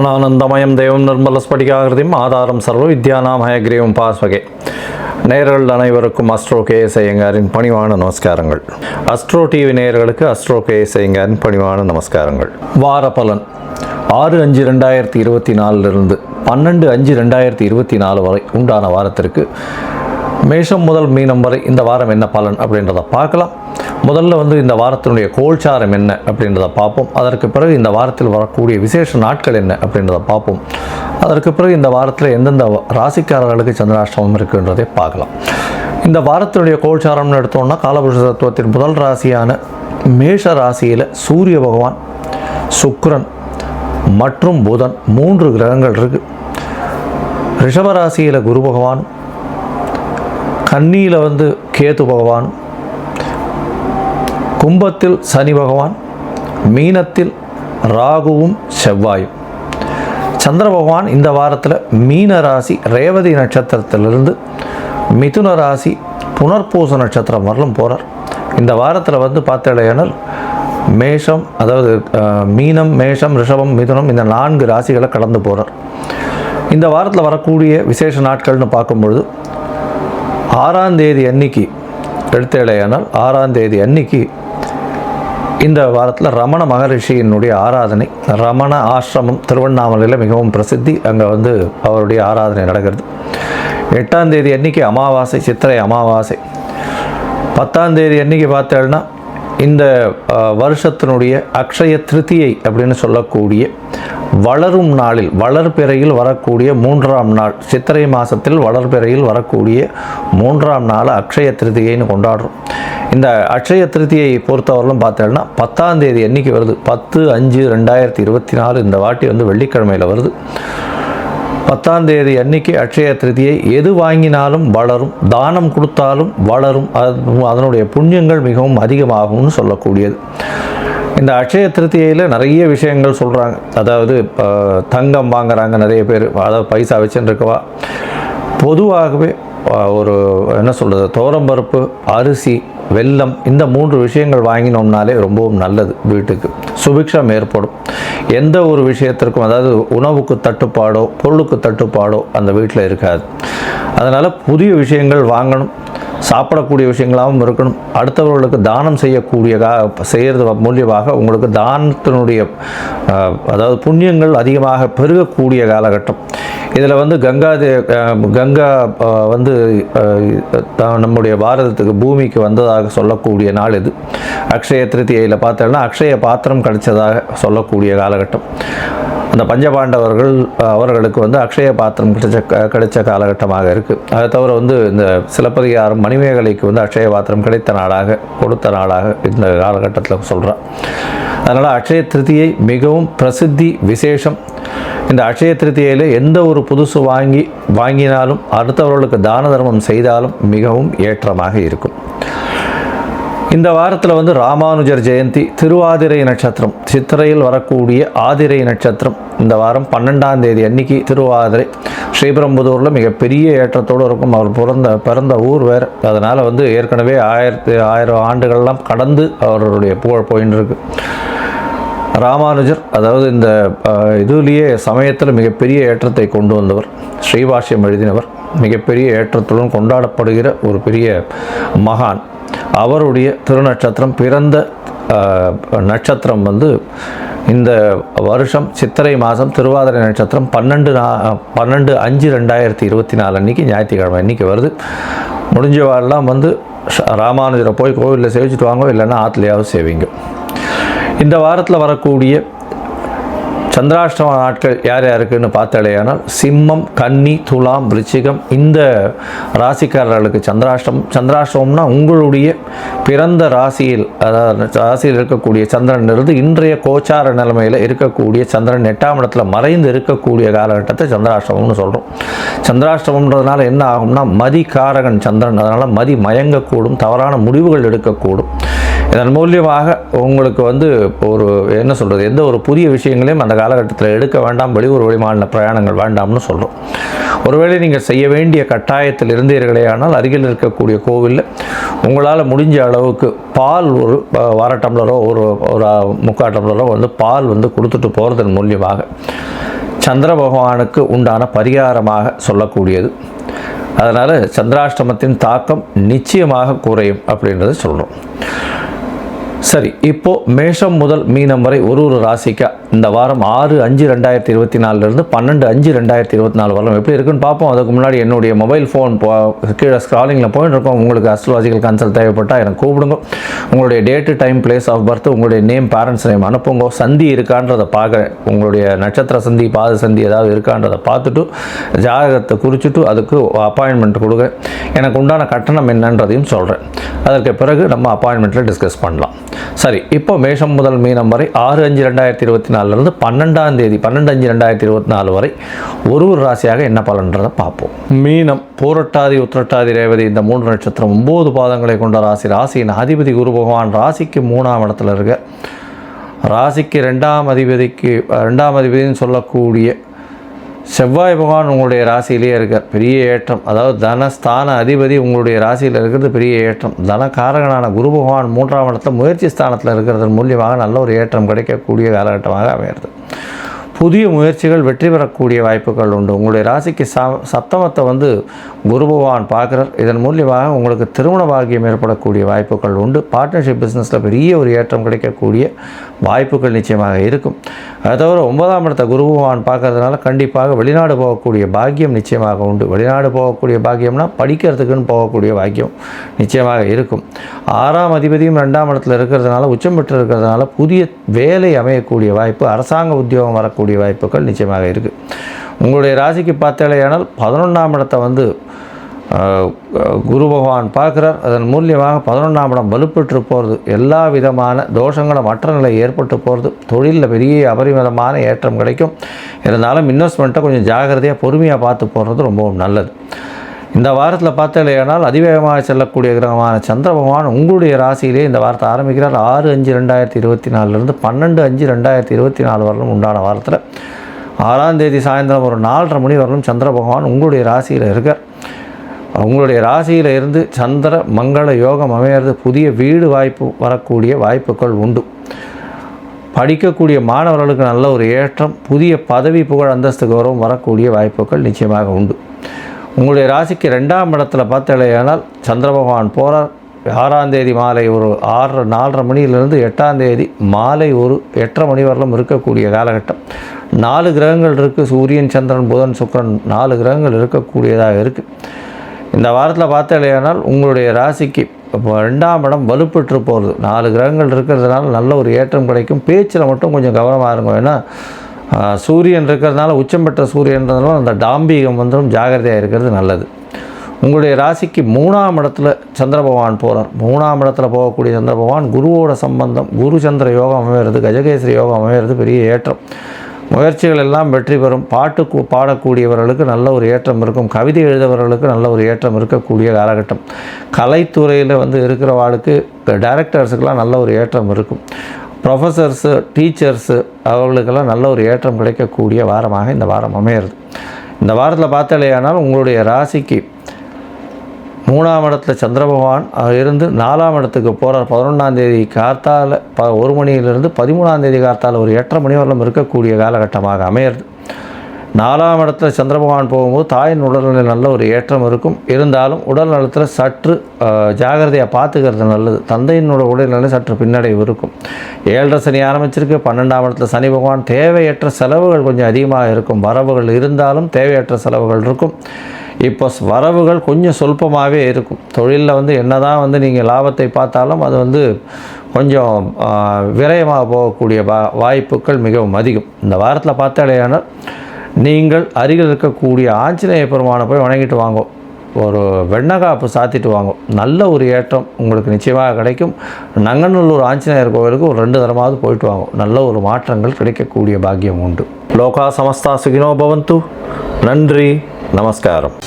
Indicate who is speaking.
Speaker 1: ஞானானந்தமயம் தேவம் நிர்மலஸ்படிகாகிருதியும் ஆதாரம் சர்வ வித்யானாம் ஹயக்ரீவம் பாஸ்வகே. நேயர்கள் அனைவருக்கும் அஸ்ட்ரோ கேஎஸ் ஐயங்காரின் பணிவான நமஸ்காரங்கள். அஸ்ட்ரோ டிவி நேயர்களுக்கு அஸ்ட்ரோ கேஎஸ் ஐயங்காரின் பணிவான நமஸ்காரங்கள். வார பலன் 6/5/2024 12/5/2024 வரை உண்டான வாரத்திற்கு மேஷம் முதல் மீனம் வரை இந்த வாரம் என்ன பலன் அப்படின்றத பார்க்கலாம். முதல்ல இந்த வாரத்தினுடைய கோல்சாரம் என்ன அப்படின்றத பார்ப்போம். அதற்கு பிறகு இந்த வாரத்தில் வரக்கூடிய விசேஷ நாட்கள் என்ன அப்படின்றத பார்ப்போம். அதற்கு பிறகு இந்த வாரத்தில் எந்தெந்த ராசிக்காரர்களுக்கு சந்திராஷ்டமம் இருக்குன்றதை பார்க்கலாம். இந்த வாரத்தினுடைய கோல்சாரம்னு எடுத்தோம்னா காலபுருஷ தத்துவத்தின் முதல் ராசியான மேஷ ராசியில் சூரிய பகவான், சுக்கிரன் மற்றும் புதன் 3 கிரகங்கள் இருக்குது. ரிஷபராசியில் குரு பகவான், கன்னியில் கேது பகவான், கும்பத்தில் சனி பகவான், மீனத்தில் ராகுவும் செவ்வாயும். சந்திர பகவான் இந்த வாரத்தில் மீன ராசி ரேவதி நட்சத்திரத்திலிருந்து மிதுன ராசி புனர்பூச நட்சத்திரம் வரலும் போகிறார். இந்த வாரத்தில் பார்த்தேனால் மேஷம், அதாவது மீனம், மேஷம், ரிஷபம், மிதுனம் இந்த 4 ராசிகளை கடந்து போகிறார். இந்த வாரத்தில் வரக்கூடிய விசேஷ நாட்கள்னு பார்க்கும்பொழுது 6ஆம் தேதி அன்னைக்கு எடுத்தேடையானால் 6ஆம் தேதி அன்னைக்கு இந்த வாரத்தில் ரமண மகரிஷியினுடைய ஆராதனை, ரமண ஆசிரமம் திருவண்ணாமலையில் மிகவும் பிரசித்தி. அங்கே அவருடைய ஆராதனை நடக்கிறது. 8ஆம் தேதி அன்னைக்கு அமாவாசை, சித்திரை அமாவாசை. 10ஆம் தேதி அன்னைக்கு பார்த்தேன்னா இந்த வருஷத்தினுடைய அக்ஷய திருத்தியை அப்படின்னு சொல்லக்கூடிய வளரும் நாளில், வளர்பிறையில் வரக்கூடிய 3ஆம் நாள், சித்திரை மாதத்தில் வளர்பிறையில் வரக்கூடிய 3ஆம் நாள் அக்ஷய திருத்தியைன்னு கொண்டாடுறோம். இந்த அக்ஷய திருத்தியை பொறுத்தவரையிலும் பார்த்தோம்னா 10ஆம் தேதி அன்னைக்கு வருது. 10/5/2024 இந்த வாட்டி வெள்ளிக்கிழமையில் வருது. 10ஆம் தேதி அன்னைக்கு அக்ஷய திருத்தியை. எது வாங்கினாலும் வளரும், தானம் கொடுத்தாலும் வளரும், அதனுடைய புண்ணியங்கள் மிகவும் அதிகமாகும்னு சொல்லக்கூடியது. இந்த அக்ஷய திருத்தியில் நிறைய விஷயங்கள் சொல்கிறாங்க. அதாவது தங்கம் வாங்குறாங்க நிறைய பேர், அதாவது பைசா வச்சுன்னு இருக்கவா. பொதுவாகவே ஒரு என்ன சொல்கிறது, துவரம்பருப்பு, அரிசி, வெல்லம் இந்த 3 விஷயங்கள் வாங்கினோம்னாலே ரொம்பவும் நல்லது. வீட்டுக்கு சுபிக்ஷம் ஏற்படும். எந்த ஒரு விஷயத்திற்கும், அதாவது உணவுக்கு தட்டுப்பாடோ பொருளுக்கு தட்டுப்பாடோ அந்த வீட்டில் இருக்காது. அதனால் புதிய விஷயங்கள் வாங்கணும், சாப்பிடக்கூடிய விஷயங்களாகவும் இருக்கணும். அடுத்தவர்களுக்கு தானம் செய்கிறது மூலியமாக உங்களுக்கு தானத்தினுடைய அதாவது புண்ணியங்கள் அதிகமாக பெருகக்கூடிய காலகட்டம். இதில் கங்கா நம்முடைய பாரதத்துக்கு பூமிக்கு வந்ததாக சொல்லக்கூடிய நாள் இது. அக்ஷய திருத்தியில் பார்த்தோம்னா அக்ஷய பாத்திரம் கிடைச்சதாக சொல்லக்கூடிய காலகட்டம். அந்த பஞ்சபாண்டவர்கள் அவர்களுக்கு அக்ஷய பாத்திரம் கிடைச்ச காலகட்டமாக இருக்குது. அதை தவிர இந்த சிலப்பதிகாரம் மணிமேகலைக்கு அக்ஷய பாத்திரம் கிடைத்த நாளாக, கொடுத்த நாளாக இந்த காலகட்டத்தில் சொல்கிறான். அதனால் அக்ஷய திருத்தியை மிகவும் பிரசித்தி விசேஷம். இந்த அக்ஷய திருத்தியில் எந்த ஒரு புதுசு வாங்கினாலும் அடுத்தவர்களுக்கு தான தர்மம் செய்தாலும் மிகவும் ஏற்றமாக இருக்கும். இந்த வாரத்தில் ராமானுஜர் ஜெயந்தி, திருவாதிரை நட்சத்திரம், சித்திரையில் வரக்கூடிய ஆதிரை நட்சத்திரம். இந்த வாரம் 12ஆம் தேதி அன்னைக்கு திருவாதிரை. ஸ்ரீபெரும்புதூரில் மிகப்பெரிய ஏற்றத்தோடு இருக்கும். அவர் பிறந்த ஊர் வேறு. அதனால் ஏற்கனவே 1000 ஆண்டுகள்லாம் கடந்து அவருடைய புகழ் போயின்னு இருக்கு. ராமானுஜர் அதாவது இந்த இதுலேயே சமயத்தில் மிகப்பெரிய ஏற்றத்தை கொண்டு வந்தவர், ஸ்ரீபாஷ்யம் எழுதினவர், மிகப்பெரிய ஏற்றத்துடன் கொண்டாடப்படுகிற ஒரு பெரிய மகான். அவருடைய திருநட்சத்திரம், பிறந்த நட்சத்திரம் இந்த வருஷம் சித்திரை மாதம் திருவாதிரை நட்சத்திரம் 12/5/2024 அன்றைக்கி ஞாயிற்றுக்கிழமை அன்றைக்கி வருது. முடிஞ்சவாரெல்லாம் ராமானுஜரை போய் கோவிலில் சேவிச்சுட்டு வாங்க, இல்லைன்னா ஆற்றுலையாவது சேவிங்க. இந்த வாரத்தில் வரக்கூடிய சந்திராஷ்டம நாட்கள் யார் யாருக்குன்னு பார்த்தாலேயானால் சிம்மம், கன்னி, துலாம், விருச்சிகம் இந்த ராசிக்காரர்களுக்கு சந்திராஷ்டமம்னா உங்களுடைய பிறந்த ராசியில், அதாவது ராசியில் இருக்கக்கூடிய சந்திரனிலிருந்து இன்றைய கோச்சார நிலைமையில் இருக்கக்கூடிய சந்திரன் 8ஆம் இடத்துல மறைந்து இருக்கக்கூடிய காலகட்டத்தை சந்திராஷ்டமம்னு சொல்கிறோம். சந்திராஷ்டமம்ன்றதுனால என்ன ஆகும்னா மதிகாரகன் சந்திரன், அதனால் மதி மயங்கக்கூடும், தவறான முடிவுகள் எடுக்கக்கூடும். இதன் மூலியமாக உங்களுக்கு ஒரு என்ன சொல்கிறது, எந்த ஒரு புதிய விஷயங்களையும் அந்த காலகட்டத்தில் எடுக்க வேண்டாம். வெளியூர் வெளிமாநில பிரயாணங்கள் வேண்டாம்னு சொல்கிறோம். ஒருவேளை நீங்கள் செய்ய வேண்டிய கட்டாயத்தில் இருந்தீர்களே ஆனால் அருகில் இருக்கக்கூடிய கோவிலில் உங்களால் முடிஞ்ச அளவுக்கு பால் ஒரு 1/2 டம்ளரோ ஒரு 3/4 டம்ளரோ பால் கொடுத்துட்டு போகிறதன் மூலியமாக சந்திர பகவானுக்கு உண்டான பரிகாரமாக சொல்லக்கூடியது. அதனால் சந்திராஷ்டமத்தின் தாக்கம் நிச்சயமாக குறையும் அப்படின்றத சொல்கிறோம். சரி, இப்போது மேஷம் முதல் மீனம் வரை ஒரு ராசிக்கா இந்த வாரம் 6/5/2024 12/5/2024 வரலாம் எப்படி இருக்குன்னு பார்ப்போம். அதுக்கு முன்னாடி என்னுடைய மொபைல் ஃபோன் கீழே ஸ்க்ராலிங்கில் போயிட்டு இருக்கோம். உங்களுக்கு அஸ்ட்ராலஜிக்கல் கன்சல்ட் தேவைப்பட்டால் எனக்கு கூப்பிடுங்க. உங்களுடைய date, time, place of birth, உங்களுடைய நேம், பேரண்ட்ஸ் நேம் அனுப்புங்க. சந்தி இருக்கான்றதை பார்க்குறேன். உங்களுடைய நட்சத்திர சந்தி, பாத சந்தி ஏதாவது இருக்கான்றதை பார்த்துட்டு ஜாதகத்தை குறிச்சிட்டு அதுக்கு அப்பாயின்மெண்ட் கொடுக்குறேன். எனக்கு உண்டான கட்டணம் என்னன்றதையும் சொல்கிறேன். அதற்கு பிறகு நம்ம அப்பாயின்மெண்ட்டில் டிஸ்கஸ் பண்ணலாம். சரி, இப்போ மேஷம் முதல் மீனம் வரை 6/5/2024 12/5/2024 வரை ஒரு ராசியாக என்ன பலன்றதை பார்ப்போம். மீனம், பூரட்டாதி, உத்திரட்டாதி, ரேவதி இந்த 3 நட்சத்திரம் 9 பாதங்களை கொண்ட ராசி. ராசியின் அதிபதி குரு பகவான் ராசிக்கு 3ஆம் இடத்துல இருக்க. ராசிக்கு 2ஆம் அதிபதின்னு சொல்லக்கூடிய செவ்வாய் பகவான் உங்களுடைய ராசியிலே இருக்கார். பெரிய ஏற்றம். அதாவது தனஸ்தான அதிபதி உங்களுடைய ராசியில் இருக்கிறது பெரிய ஏற்றம். தனகாரகனான குரு பகவான் 3ஆம் இடத்துல முயற்சி ஸ்தானத்தில் இருக்கிறதன் மூலியமாக நல்ல ஒரு ஏற்றம் கிடைக்கக்கூடிய காலகட்டமாக அமைகிறது. புதிய முயற்சிகள் வெற்றி பெறக்கூடிய வாய்ப்புகள் உண்டு. உங்களுடைய ராசிக்கு சப்தமத்தை குரு பகவான் பார்க்குறார். இதன் மூலியமாக உங்களுக்கு திருமண பாக்கியம் ஏற்படக்கூடிய வாய்ப்புகள் உண்டு. பார்ட்னர்ஷிப் பிஸ்னஸில் பெரிய ஒரு ஏற்றம் கிடைக்கக்கூடிய வாய்ப்புகள் நிச்சயமாக இருக்கும். அதை தவிர 9ஆம் இடத்தை குரு பகவான் பார்க்கறதுனால கண்டிப்பாக வெளிநாடு போகக்கூடிய பாக்கியம் நிச்சயமாக உண்டு. வெளிநாடு போகக்கூடிய பாக்கியம்னா படிக்கிறதுக்குன்னு போகக்கூடிய பாக்கியம் நிச்சயமாக இருக்கும். 6ஆம் அதிபதியும் 2ஆம் இடத்துல இருக்கிறதுனால உச்சம் பெற்று இருக்கிறதுனால புதிய வேலை அமையக்கூடிய வாய்ப்பு, அரசாங்க உத்தியோகம் வரக்கூடிய வாய்ப்புகள் நிச்சயமாக இருக்குது. உங்களுடைய ராசிக்கு பார்த்தாலேயானால் 11ஆம் இடத்தை குரு பகவான் பார்க்குறார். அதன் மூலியமாக 11ஆம் இடம் வலுப்பெற்று போகிறது. எல்லா விதமான தோஷங்களும் மற்ற நிலை ஏற்பட்டு போகிறது. தொழிலில் பெரிய அபரிமிதமான ஏற்றம் கிடைக்கும். இருந்தாலும் இன்வெஸ்ட்மெண்ட்டை கொஞ்சம் ஜாகிரதையாக பொறுமையாக பார்த்து போடுறது ரொம்பவும் நல்லது. இந்த வாரத்தில் பார்த்தாலேயானால் அதிவேகமாக செல்லக்கூடிய கிரகமான சந்திர பகவான் உங்களுடைய ராசியிலே இந்த வாரத்தை ஆரம்பிக்கிறார். 6/5/2024 12/5/2024 வரலும் உண்டான வாரத்தில் 6ஆம் தேதி சாயந்தரம் ஒரு 4:30 மணி வரலும் சந்திர பகவான் உங்களுடைய ராசியில் இருக்கார். உங்களுடைய ராசியில் இருந்து சந்திர மங்கள யோகம் அமையிறது. புதிய வீடு வாய்ப்பு வரக்கூடிய வாய்ப்புகள் உண்டு. படிக்கக்கூடிய மாணவர்களுக்கு நல்ல ஒரு ஏற்றம், புதிய பதவி, புகழ், அந்தஸ்து, கௌரவம் வரக்கூடிய வாய்ப்புகள் நிச்சயமாக உண்டு. உங்களுடைய ராசிக்கு 2ஆம் இடத்துல பார்த்தாலேயானால் சந்திர பகவான் போகிறார். 6ஆம் தேதி மாலை ஒரு 4:30 மணியிலிருந்து 8ஆம் தேதி மாலை ஒரு 8:30 மணி வரலும் இருக்கக்கூடிய காலகட்டம். 4 கிரகங்கள் இருக்குது. சூரியன், சந்திரன், புதன், சுக்கிரன் 4 கிரகங்கள் இருக்கக்கூடியதாக இருக்குது. இந்த வாரத்தில் பார்த்தாலேயானால் உங்களுடைய ராசிக்கு இப்போ 2ஆம் இடம் வலுப்பெற்று போகிறது. 4 கிரகங்கள் இருக்கிறதுனால நல்ல ஒரு ஏற்றம் கிடைக்கும். பேச்சில் மட்டும் கொஞ்சம் கவனமாக இருக்கும். ஏன்னா சூரியன் இருக்கிறதுனால உச்சம் பெற்ற சூரியன்றதுனால அந்த டாம்பிகம் ஜாகிரதையாக இருக்கிறது நல்லது. உங்களுடைய ராசிக்கு 3ஆம் இடத்துல சந்திர பகவான் போகிறார். 3ஆம் இடத்துல போகக்கூடிய சந்திர பகவான் குருவோட சம்பந்தம், குரு சந்திர யோகம் அமைகிறது, கஜகேசரி யோகம் அமைகிறது, பெரிய ஏற்றம். முயற்சிகள் எல்லாம் வெற்றி பெறும். பாடக்கூடியவர்களுக்கு நல்ல ஒரு ஏற்றம் இருக்கும். கவிதை எழுதவர்களுக்கு நல்ல ஒரு ஏற்றம் இருக்கக்கூடிய காலகட்டம். கலைத்துறையில் இருக்கிறவாளுக்கு, டைரக்டர்ஸுக்கெல்லாம் நல்ல ஒரு ஏற்றம் இருக்கும். ப்ரொஃபஸர்ஸு, டீச்சர்ஸு அவர்களுக்கெல்லாம் நல்ல ஒரு ஏற்றம் கிடைக்கக்கூடிய வாரமாக இந்த வாரம் அமையிறது. இந்த வாரத்தில் பார்த்தாலேயானால் உங்களுடைய ராசிக்கு 3ஆம் இடத்துல சந்திர பகவான் இருந்து 4ஆம் இடத்துக்கு போகிறார். 11ஆம் தேதி கார்த்தால 1 மணியிலிருந்து 13ஆம் தேதி கார்த்தால ஒரு 8:30 மணி வரலும் இருக்கக்கூடிய காலகட்டமாக அமையிறது. 4ஆம் இடத்துல சந்திர பகவான் போகும்போது தாயின் உடல்நிலையில் நல்ல ஒரு ஏற்றம் இருக்கும். இருந்தாலும் உடல் நலத்தில் சற்று ஜாகிரதையாக பார்த்துக்கிறது நல்லது. தந்தையினோட உடல்நிலை சற்று பின்னடைவு இருக்கும். 7:30 சனி ஆரம்பிச்சிருக்கு. 12ஆம் இடத்துல சனி பகவான். தேவையற்ற செலவுகள் கொஞ்சம் அதிகமாக இருக்கும். வரவுகள் இருந்தாலும் தேவையற்ற செலவுகள் இருக்கும். இப்போ வரவுகள் கொஞ்சம் சொல்பமாகவே இருக்கும். தொழிலில் என்னதான் நீங்கள் லாபத்தை பார்த்தாலும் அது கொஞ்சம் விரயமாக போகக்கூடிய வாய்ப்புகள் மிகவும் அதிகம். இந்த வாரத்தில் பார்த்தாலேயானால் நீங்கள் அருகில் இருக்கக்கூடிய ஆஞ்சநேய பெருமானை போய் வணங்கிட்டு வாங்க. ஒரு வெண்ணகாப்பு சாத்திட்டு வாங்க. நல்ல ஒரு ஏற்றம் உங்களுக்கு நிச்சயமாக கிடைக்கும். நங்கநல்லூர் ஆஞ்சநேயர் கோவிலுக்கு ஒரு 2 தடமாவது போயிட்டு வாங்க. நல்ல ஒரு மாற்றங்கள் கிடைக்கக்கூடிய பாக்கியம் உண்டு. லோகா சமஸ்தா சுகினோ பவந்து. நன்றி, நமஸ்காரம்.